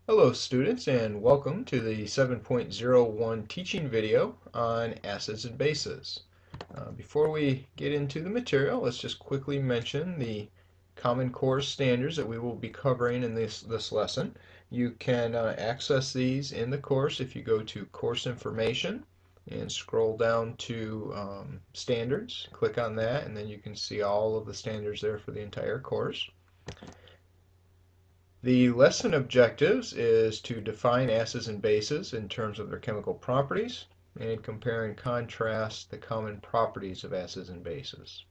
Hello students and welcome to the 7.01 teaching video on acids and bases. Before we get into the material, let's just quickly mention the Common Core standards that we will be covering in this lesson. You can access these in the course if you go to Course Information and scroll down to Standards. Click on that and then you can see all of the standards there for the entire course. The lesson objectives is to define acids and bases in terms of their chemical properties and compare and contrast the common properties of acids and bases.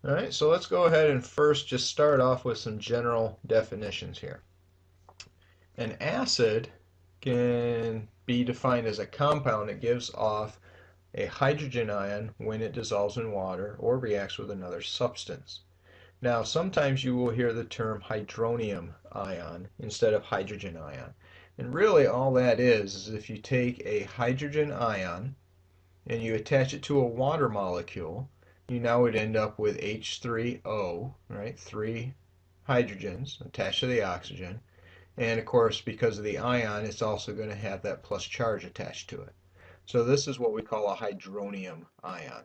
Alright, so let's go ahead and first just start off with some general definitions here. An acid can be defined as a compound that gives off a hydrogen ion when it dissolves in water or reacts with another substance. Now, sometimes you will hear the term hydronium ion instead of hydrogen ion. And really all that is if you take a hydrogen ion and you attach it to a water molecule, you now would end up with H3O, right? 3 hydrogens attached to the oxygen. And of course, because of the ion, it's also going to have that plus charge attached to it. So this is what we call a hydronium ion.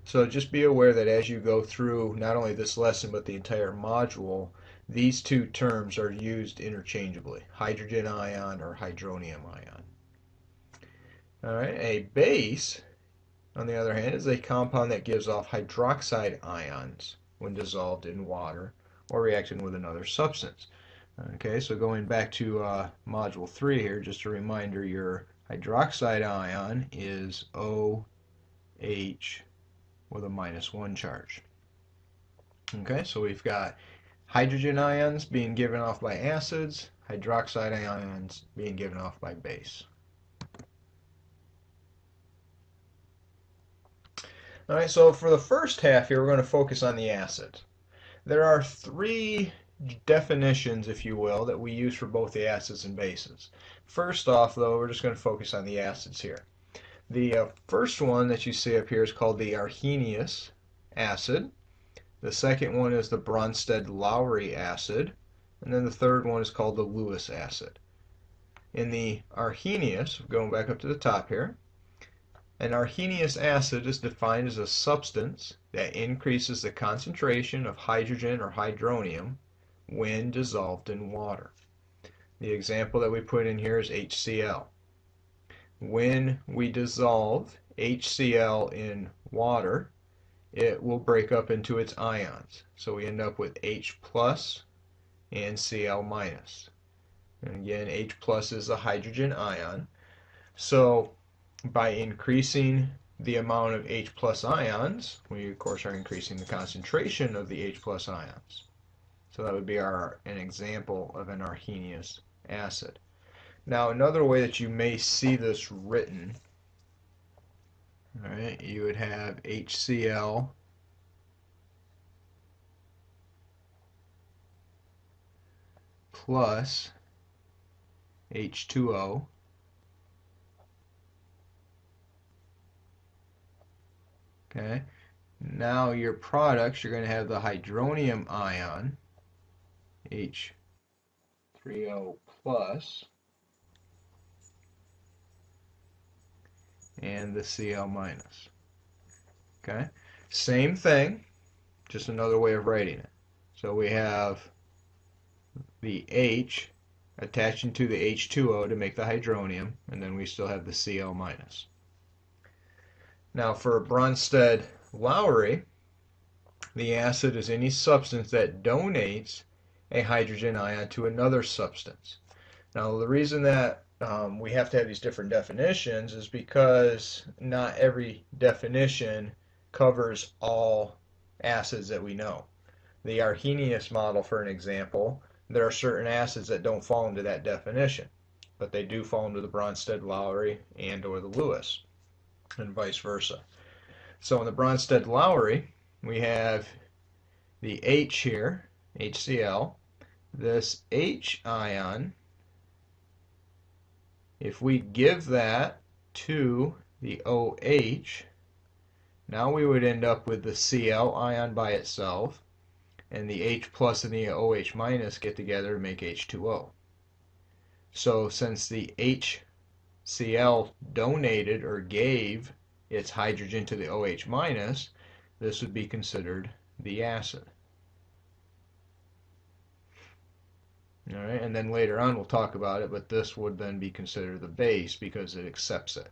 So just be aware that as you go through not only this lesson but the entire module, these two terms are used interchangeably, hydrogen ion or hydronium ion. All right, a base, on the other hand, is a compound that gives off hydroxide ions when dissolved in water or reacting with another substance. Okay, so going back to module 3 here, just a reminder, your hydroxide ion is OH with a -1 charge. Okay, so we've got hydrogen ions being given off by acids, hydroxide ions being given off by base. All right, so for the first half here, we're going to focus on the acids. There are 3 definitions, if you will, that we use for both the acids and bases. First off, though, we're just going to focus on the acids here. The first one that you see up here is called the Arrhenius acid. The second one is the Bronsted-Lowry acid. And then the third one is called the Lewis acid. In the Arrhenius, going back up to the top here, an Arrhenius acid is defined as a substance that increases the concentration of hydrogen or hydronium when dissolved in water. The example that we put in here is HCl. When we dissolve HCl in water, it will break up into its ions. So we end up with H plus and Cl minus. And again, H plus is a hydrogen ion. So by increasing the amount of H plus ions, we of course are increasing the concentration of the H plus ions. So that would be an example of an Arrhenius acid. Now another way that you may see this written, all right, you would have HCl plus H2O okay. Now your products, you're going to have the hydronium ion H3O plus and the Cl minus. Okay, same thing, just another way of writing it. So we have the H attaching to the H2O to make the hydronium, and then we still have the Cl minus. Now for Bronsted-Lowry, the acid is any substance that donates a hydrogen ion to another substance. Now the reason that we have to have these different definitions is because not every definition covers all acids that we know. The Arrhenius model, for an example, there are certain acids that don't fall into that definition, but they do fall into the Bronsted-Lowry and or the Lewis, and vice versa. So in the Bronsted-Lowry, we have the H here, HCl. This H ion, if we give that to the OH, now we would end up with the Cl ion by itself, and the H plus and the OH minus get together to make H2O. So since the HCl donated or gave its hydrogen to the OH minus, this would be considered the acid. All right, and then later on we'll talk about it, but this would then be considered the base because it accepts it.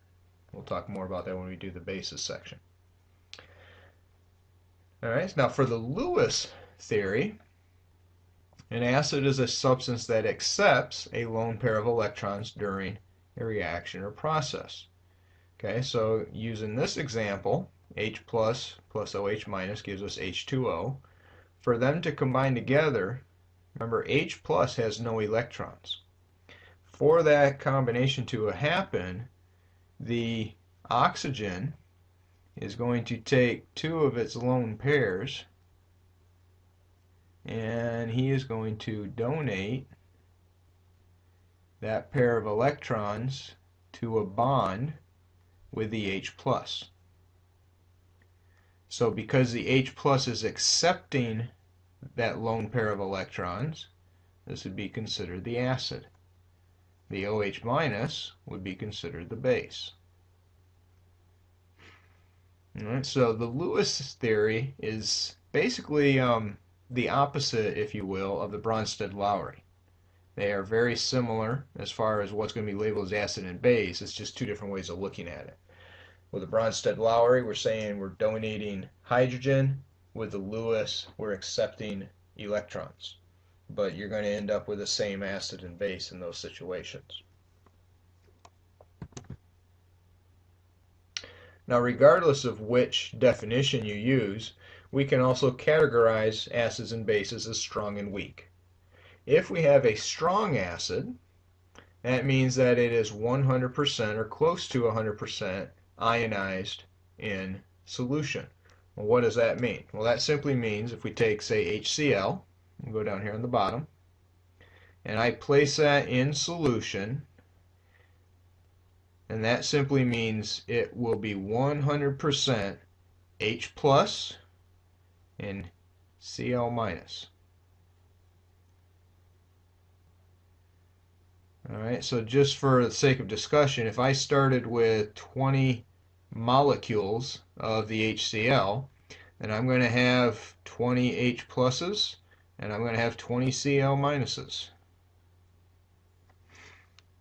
We'll talk more about that when we do the bases section. All right, now for the Lewis theory, an acid is a substance that accepts a lone pair of electrons during a reaction or process. Okay, so using this example, H plus OH minus gives us H2O. For them to combine together, remember H plus has no electrons. For that combination to happen, the oxygen is going to take two of its lone pairs and he is going to donate that pair of electrons to a bond with the H plus. So because the H plus is accepting that lone pair of electrons, this would be considered the acid. The OH minus would be considered the base. All right, so the Lewis theory is basically the opposite, if you will, of the Bronsted-Lowry. They are very similar as far as what's going to be labeled as acid and base. It's just two different ways of looking at it. With the Bronsted-Lowry, we're saying we're donating hydrogen. With the Lewis, we're accepting electrons. But you're going to end up with the same acid and base in those situations. Now, regardless of which definition you use, we can also categorize acids and bases as strong and weak. If we have a strong acid, that means that it is 100% or close to 100% ionized in solution. Well, what does that mean? Well, that simply means if we take, say, HCl, we'll go down here on the bottom, and I place that in solution, and that simply means it will be 100% H plus and Cl minus. All right, so just for the sake of discussion, if I started with 20 molecules of the HCl, then I'm going to have 20 H pluses and I'm going to have 20 Cl minuses.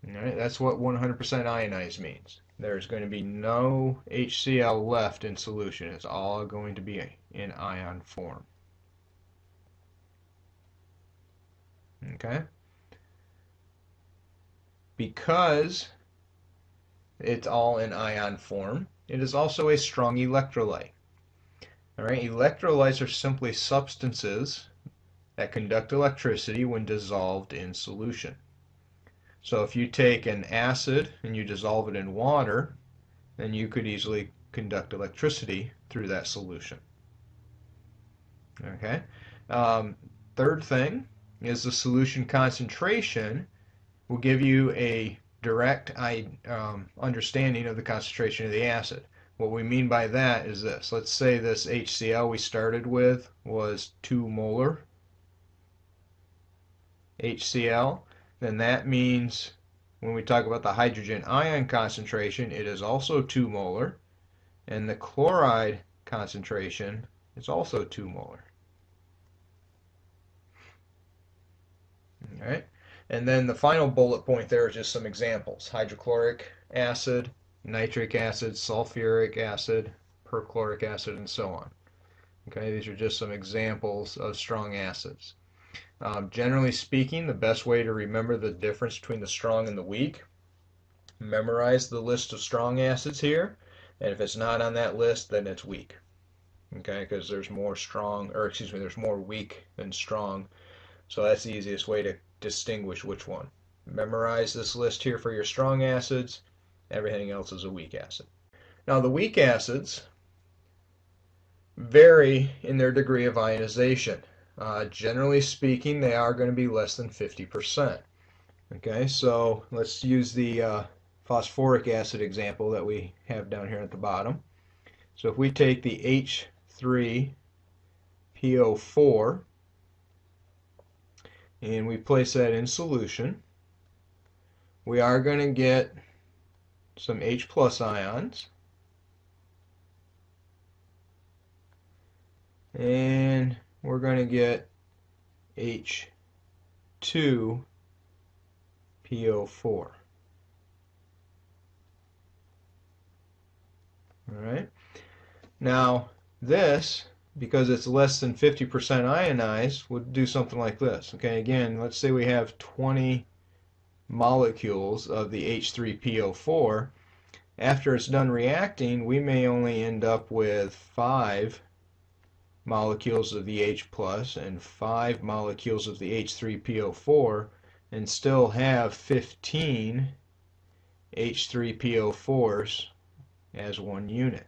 All right, that's what 100% ionized means. There's going to be no HCl left in solution. It's all going to be in ion form. Okay? Because it's all in ion form, it is also a strong electrolyte. All right, electrolytes are simply substances that conduct electricity when dissolved in solution. So if you take an acid and you dissolve it in water, then you could easily conduct electricity through that solution. Okay. Third thing is the solution concentration will give you a direct understanding of the concentration of the acid. What we mean by that is this. Let's say this HCl we started with was 2 molar HCl. Then that means when we talk about the hydrogen ion concentration, it is also 2 molar. And the chloride concentration is also 2 molar. All right. And then the final bullet point there is just some examples. Hydrochloric acid, nitric acid, sulfuric acid, perchloric acid, and so on. Okay, these are just some examples of strong acids. Generally speaking, the best way to remember the difference between the strong and the weak, memorize the list of strong acids here, and if it's not on that list, then it's weak. Okay, because there's more strong, or excuse me, there's more weak than strong. So that's the easiest way to distinguish which one. Memorize this list here for your strong acids. Everything else is a weak acid. Now the weak acids vary in their degree of ionization. Generally speaking, they are going to be less than 50%. Okay, so let's use the phosphoric acid example that we have down here at the bottom. So if we take the H3PO4 and we place that in solution, we are going to get some H plus ions, and we're going to get H2PO4. All right. Now this, because it's less than 50% ionized, would do something like this. Okay, again, let's say we have 20 molecules of the H3PO4. After it's done reacting, we may only end up with 5 molecules of the H plus and 5 molecules of the H3PO4 and still have 15 H3PO4s as one unit.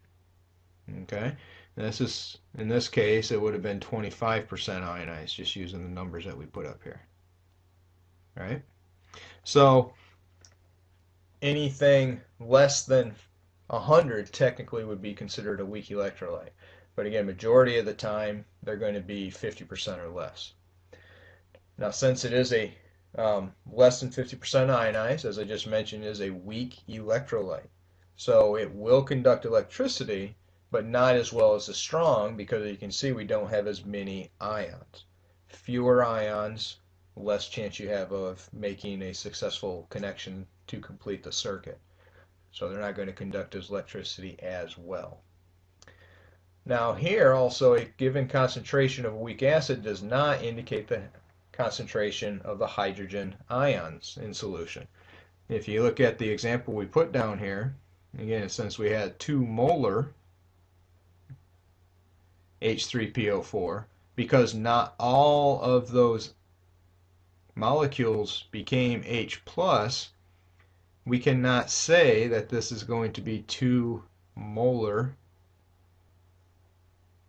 Okay, this is, in this case, it would have been 25% ionized, just using the numbers that we put up here. Right? So anything less than 100 technically would be considered a weak electrolyte. But again, majority of the time, they're going to be 50% or less. Now, since it is a less than 50% ionized, as I just mentioned, is a weak electrolyte. So it will conduct electricity, but not as well as the strong, because you can see we don't have as many ions. Fewer ions, less chance you have of making a successful connection to complete the circuit. So they're not going to conduct as electricity as well. Now here also, a given concentration of a weak acid does not indicate the concentration of the hydrogen ions in solution. If you look at the example we put down here, again, since we had 2 molar H3PO4, because not all of those molecules became H plus, we cannot say that this is going to be 2 molar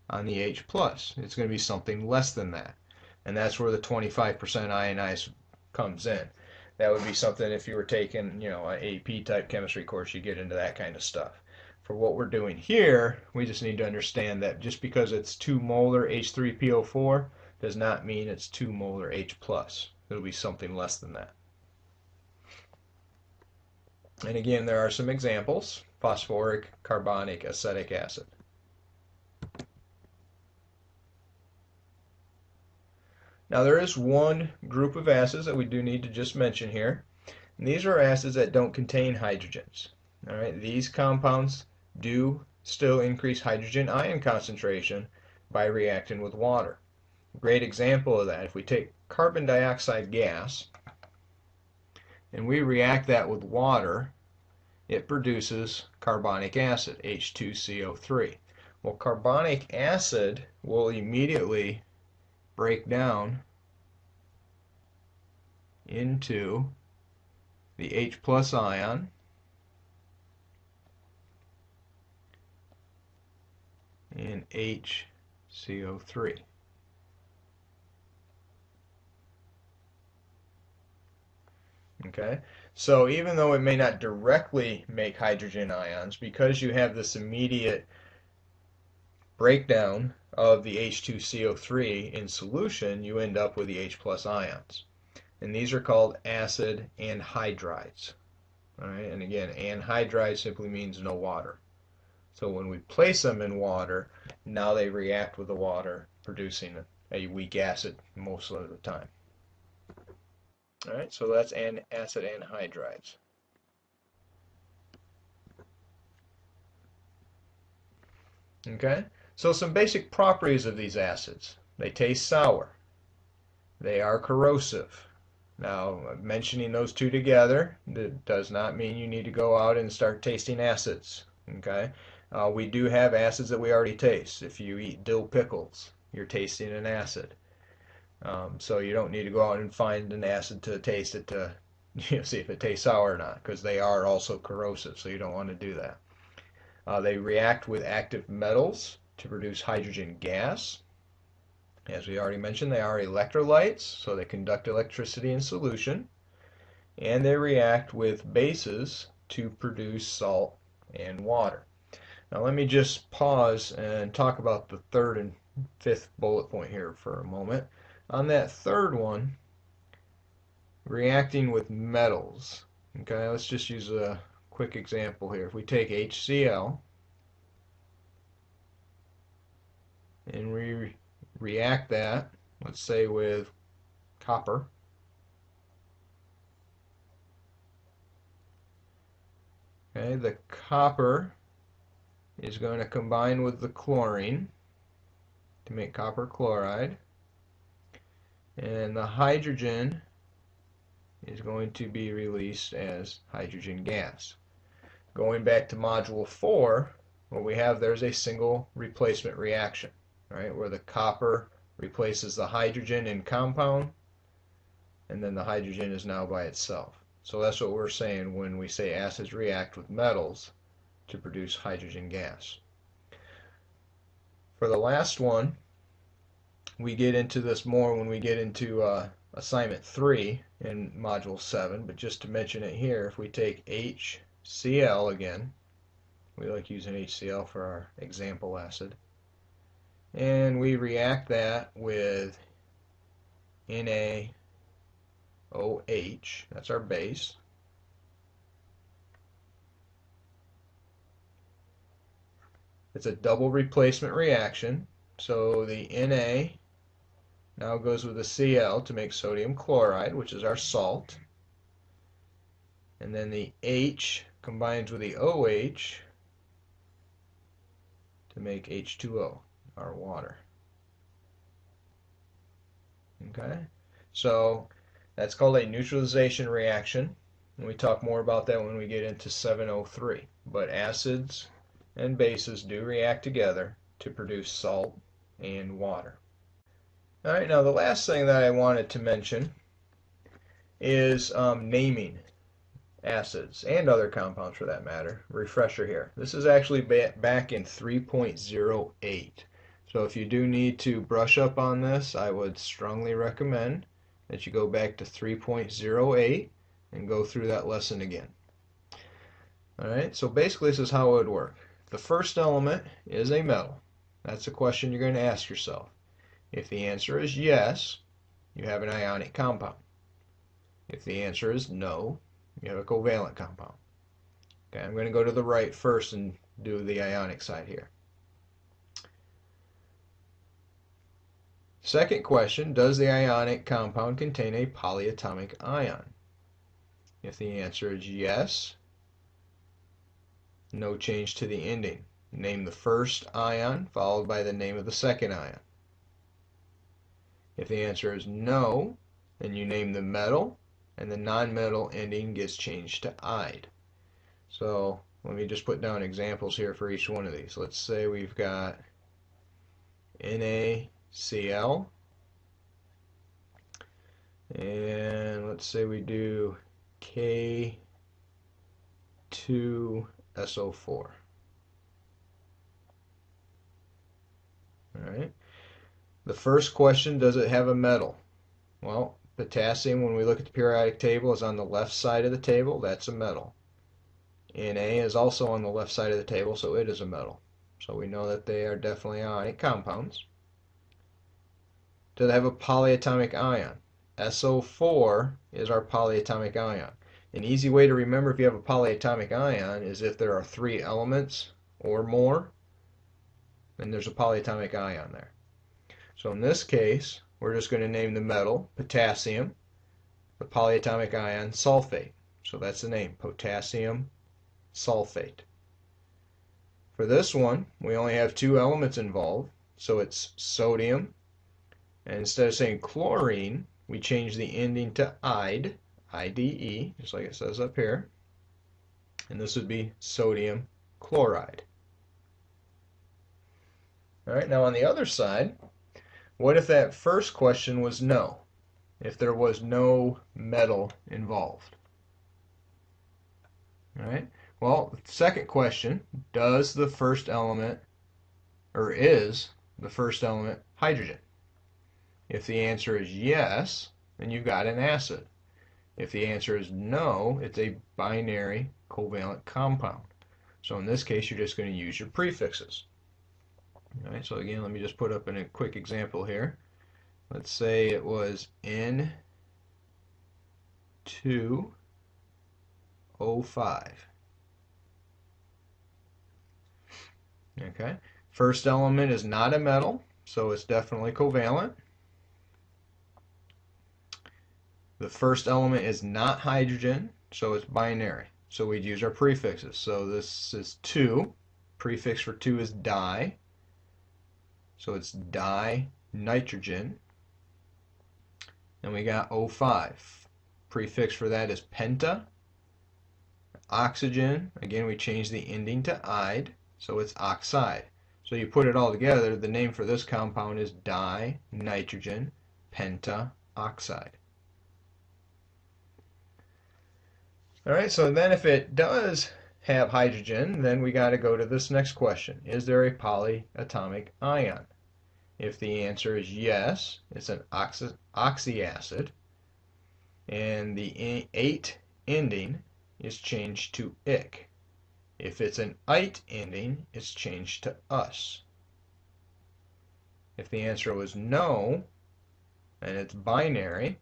on the H plus. It's going to be something less than that. And that's where the 25% ionized comes in. That would be something if you were taking, an AP type chemistry course, you get into that kind of stuff. For what we're doing here, we just need to understand that just because it's 2 molar H3PO4 does not mean it's 2 molar H plus. It'll be something less than that. And again, there are some examples: phosphoric, carbonic, acetic acid. Now there is one group of acids that we do need to just mention here, and these are acids that don't contain hydrogens. All right, these compounds do still increase hydrogen ion concentration by reacting with water. A great example of that, if we take carbon dioxide gas and we react that with water, it produces carbonic acid, H2CO3. Well, carbonic acid will immediately break down into the H plus ion and HCO3. Okay, so even though it may not directly make hydrogen ions, because you have this immediate breakdown of the H2CO3 in solution, you end up with the H plus ions. And these are called acid anhydrides. All right, and again, anhydride simply means no water. So when we place them in water, now they react with the water, producing a weak acid most of the time. All right, so that's acid anhydrides. Okay, so some basic properties of these acids: they taste sour, they are corrosive. Now, mentioning those two together, that does not mean you need to go out and start tasting acids. Okay, we do have acids that we already taste. If you eat dill pickles, you're tasting an acid. So you don't need to go out and find an acid to taste it to see if it tastes sour or not, because they are also corrosive, so you don't want to do that. They react with active metals to produce hydrogen gas. As we already mentioned, they are electrolytes, so they conduct electricity in solution. And they react with bases to produce salt and water. Now let me just pause and talk about the third and fifth bullet point here for a moment. On that third one, reacting with metals. Okay, let's just use a quick example here. If we take HCl and we react that, let's say with copper, okay, the copper is going to combine with the chlorine to make copper chloride, and the hydrogen is going to be released as hydrogen gas. Going back to module 4, what we have there is a single replacement reaction, right, where the copper replaces the hydrogen in compound, and then the hydrogen is now by itself. So that's what we're saying when we say acids react with metals to produce hydrogen gas. For the last one, we get into this more when we get into assignment 3 in module 7, but just to mention it here, if we take HCl again, we like using HCl for our example acid, and we react that with NaOH, that's our base. It's a double replacement reaction, so the Na now goes with the Cl to make sodium chloride, which is our salt, and then the H combines with the OH to make H2O, our water. Okay, so that's called a neutralization reaction, and we talk more about that when we get into 7.03. But acids and bases do react together to produce salt and water. All right, now the last thing that I wanted to mention is naming acids and other compounds for that matter. Refresher here. This is actually back in 3.08. So if you do need to brush up on this, I would strongly recommend that you go back to 3.08 and go through that lesson again. Alright, so basically this is how it would work. The first element is a metal. That's a question you're going to ask yourself. If the answer is yes, you have an ionic compound. If the answer is no, you have a covalent compound. Okay, I'm going to go to the right first and do the ionic side here. Second question, does the ionic compound contain a polyatomic ion? If the answer is yes, no change to the ending. Name the first ion followed by the name of the second ion. If the answer is no, then you name the metal, and the non-metal ending gets changed to "ide." So let me just put down examples here for each one of these. Let's say we've got NaCl, and let's say we do K2SO4. All right. The first question, does it have a metal? Well, potassium, when we look at the periodic table, is on the left side of the table. That's a metal. Na is also on the left side of the table, so it is a metal. So we know that they are definitely ionic compounds. Do they have a polyatomic ion? SO4 is our polyatomic ion. An easy way to remember if you have a polyatomic ion is if there are 3 elements or more, then there's a polyatomic ion there. So in this case, we're just going to name the metal potassium, the polyatomic ion sulfate. So that's the name, potassium sulfate. For this one, we only have 2 elements involved, so it's sodium, and instead of saying chlorine, we change the ending to "ide," I-D-E, just like it says up here, and this would be sodium chloride. All right, now on the other side, what if that first question was no? If there was no metal involved? All right. Well, the second question, does the first element, or is the first element hydrogen? If the answer is yes, then you've got an acid. If the answer is no, it's a binary covalent compound. So in this case, you're just going to use your prefixes. All right, so again, let me just put up a quick example here. Let's say it was NaCl, 2O5. Okay. First element is not a metal, so it's definitely covalent. The first element is not hydrogen, so it's binary. So we'd use our prefixes. So this is 2. Prefix for 2 is di. So it's di-nitrogen. And we got O5. Prefix for that is penta. Oxygen, again we change the ending to "ide", so it's oxide. So you put it all together, the name for this compound is di-nitrogen pentaoxide. Alright, so then if it does have hydrogen, then we got to go to this next question. Is there a polyatomic ion? If the answer is yes, it's an oxyacid, and the ate ending is changed to "ic". If it's an ite ending, it's changed to "us". If the answer was no, and it's binary,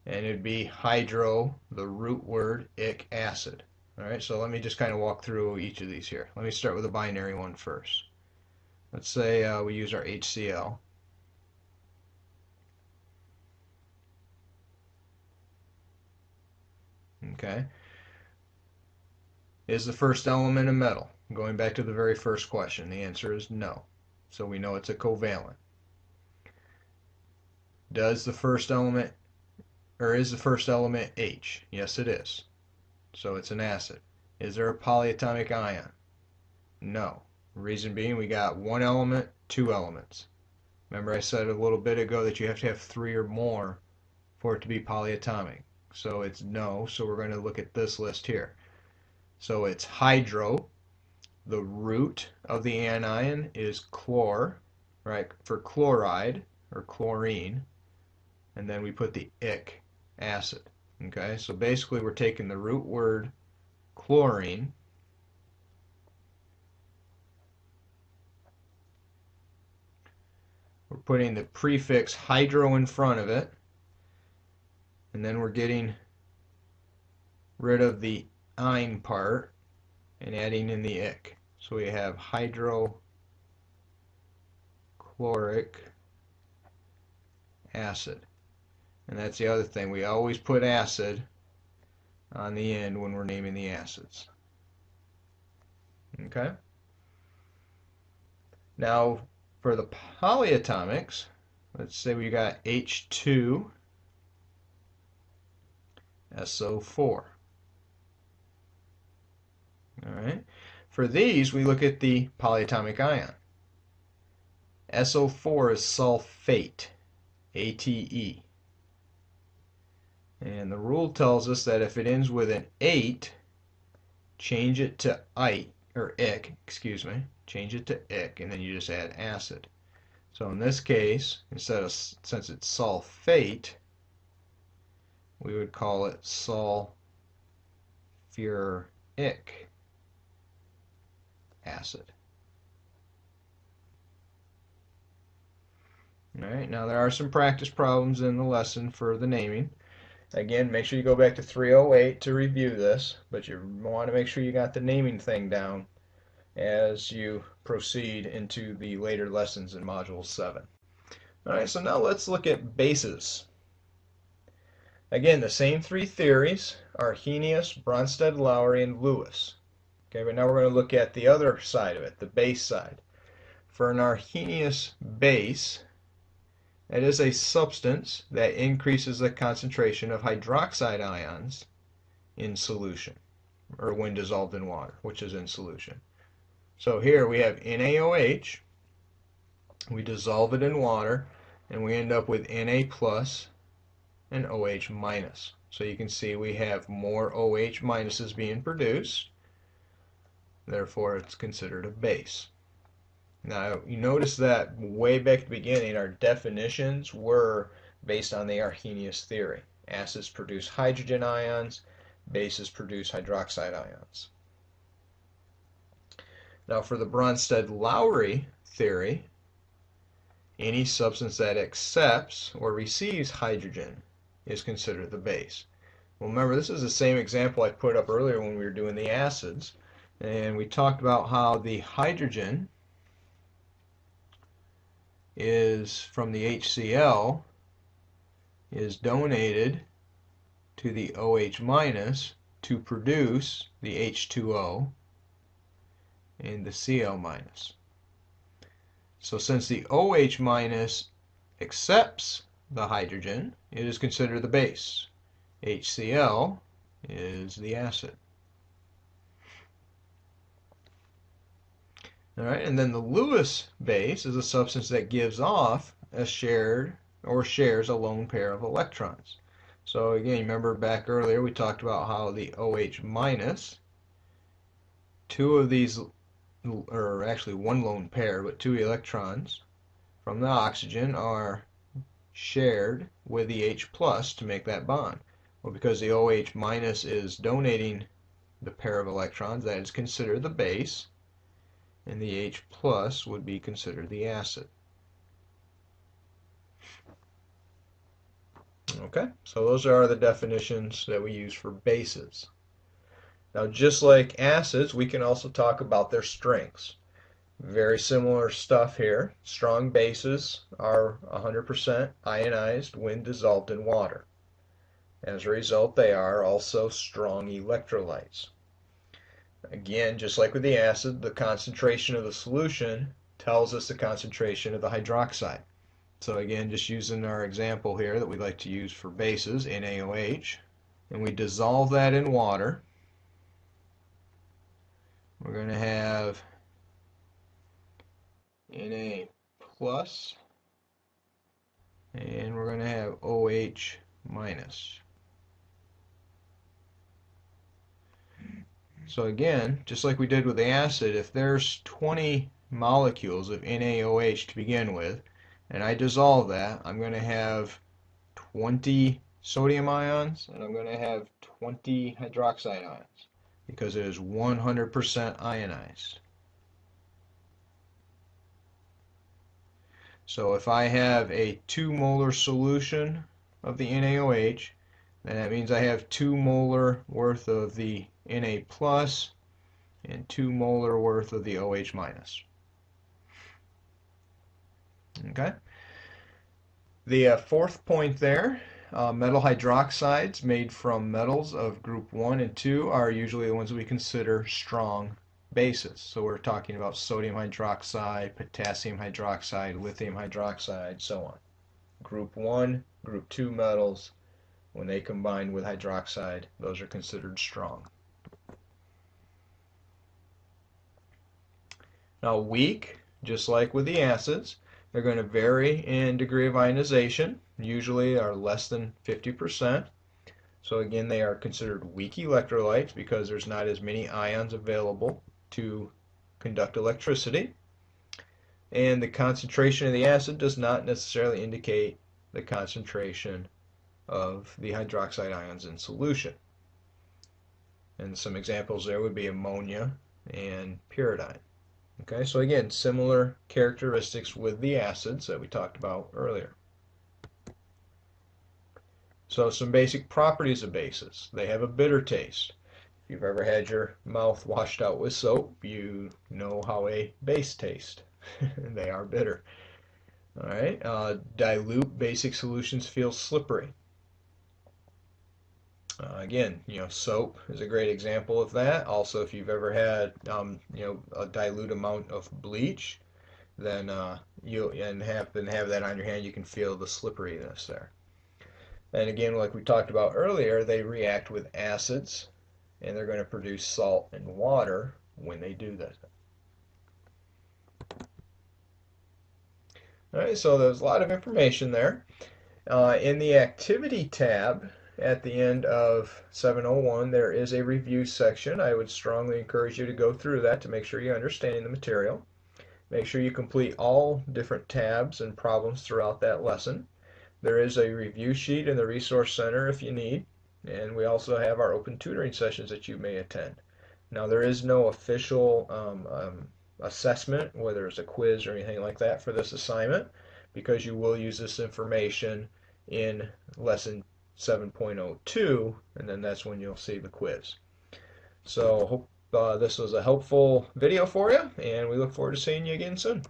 and it'd be hydro, the root word, ic acid. Alright, so let me just kind of walk through each of these here. Let me start with the binary one first. Let's say we use our HCl. Okay. Is the first element a metal? Going back to the very first question, the answer is no. So we know it's a covalent. Does the first element, or is the first element H? Yes, it is. So it's an acid. Is there a polyatomic ion? No. Reason being, we got one element, two elements. Remember I said a little bit ago that you have to have 3 or more for it to be polyatomic. So it's no, so we're going to look at this list here. So it's hydro. The root of the anion is chlor, right, for chloride or chlorine, and then we put the ic acid. Okay, so basically we're taking the root word chlorine, we're putting the prefix hydro in front of it, and then we're getting rid of the ine part and adding in the ic. So we have hydrochloric acid. And that's the other thing. We always put acid on the end when we're naming the acids. Okay? Now, for the polyatomics, let's say we got H2SO4. All right. For these, we look at the polyatomic ion. SO4 is sulfate, ATE. And the rule tells us that if it ends with an 8, change it to ite, or ic, excuse me, change it to ic, and then you just add acid. So in this case, instead of, since it's sulfate, we would call it sulfuric acid. Alright, now there are some practice problems in the lesson for the naming. Again, make sure you go back to 308 to review this, but you want to make sure you got the naming thing down as you proceed into the later lessons in Module 7. Alright, so now let's look at bases. Again, the same 3 theories: Arrhenius, Bronsted, Lowry, and Lewis. Okay, but now we're going to look at the other side of it, the base side. For an Arrhenius base, it is a substance that increases the concentration of hydroxide ions in solution, or when dissolved in water, which is in solution. So here we have NaOH, we dissolve it in water, and we end up with Na plus and OH minus. So you can see we have more OH minuses being produced, therefore it's considered a base. Now, you notice that way back at the beginning, our definitions were based on the Arrhenius theory. Acids produce hydrogen ions, bases produce hydroxide ions. Now, for the Bronsted-Lowry theory, any substance that accepts or receives hydrogen is considered the base. Well, remember, this is the same example I put up earlier when we were doing the acids, and we talked about how the hydrogen is from the HCl is donated to the OH minus to produce the H2O and the Cl minus. So since the OH minus accepts the hydrogen, it is considered the base. HCl is the acid. All right, and then the Lewis base is a substance that gives off a shared or shares a lone pair of electrons. So again, remember back earlier we talked about how the OH minus, two of these, or actually one lone pair, but two electrons from the oxygen are shared with the H plus to make that bond. Well, because the OH minus is donating the pair of electrons, that is considered the base, and the H plus would be considered the acid. Okay, so those are the definitions that we use for bases. Now, just like acids, we can also talk about their strengths. Very similar stuff here. Strong bases are 100% ionized when dissolved in water. As a result, they are also strong electrolytes. Again, just like with the acid, the concentration of the solution tells us the concentration of the hydroxide. So again, just using our example here that we like to use for bases, NaOH, and we dissolve that in water, we're going to have Na plus, and we're going to have OH minus. So again, just like we did with the acid, if there's 20 molecules of NaOH to begin with, and I dissolve that, I'm going to have 20 sodium ions, and I'm going to have 20 hydroxide ions, because it is 100% ionized. So if I have a 2 molar solution of the NaOH, then that means I have 2 molar worth of the Na plus and 2 molar worth of the OH minus. Okay. The fourth point there, metal hydroxides made from metals of group 1 and 2 are usually the ones we consider strong bases. So we're talking about sodium hydroxide, potassium hydroxide, lithium hydroxide, so on. Group 1, group 2 metals, when they combine with hydroxide, those are considered strong. Now weak, just like with the acids, they're going to vary in degree of ionization, usually are less than 50%. So again, they are considered weak electrolytes because there's not as many ions available to conduct electricity. And the concentration of the acid does not necessarily indicate the concentration of the hydroxide ions in solution. And some examples there would be ammonia and pyridine. Okay, so again, similar characteristics with the acids that we talked about earlier. So some basic properties of bases. They have a bitter taste. If you've ever had your mouth washed out with soap, you know how a base tastes. They are bitter. All right, dilute basic solutions feel slippery. Again, soap is a great example of that. Also, if you've ever had, a dilute amount of bleach, then you happen to have that on your hand, you can feel the slipperiness there. And again, like we talked about earlier, they react with acids, and they're going to produce salt and water when they do that. All right, so there's a lot of information there. In the activity tab at the end of 7.01, there is a review section. I would strongly encourage you to go through that to make sure you're understanding the material. Make sure you complete all different tabs and problems throughout that lesson. There is a review sheet in the Resource Center if you need, and we also have our open tutoring sessions that you may attend. Now, there is no official assessment, whether it's a quiz or anything like that for this assignment, because you will use this information in lesson 7.02, and then that's when you'll see the quiz. So hope this was a helpful video for you, and we look forward to seeing you again soon.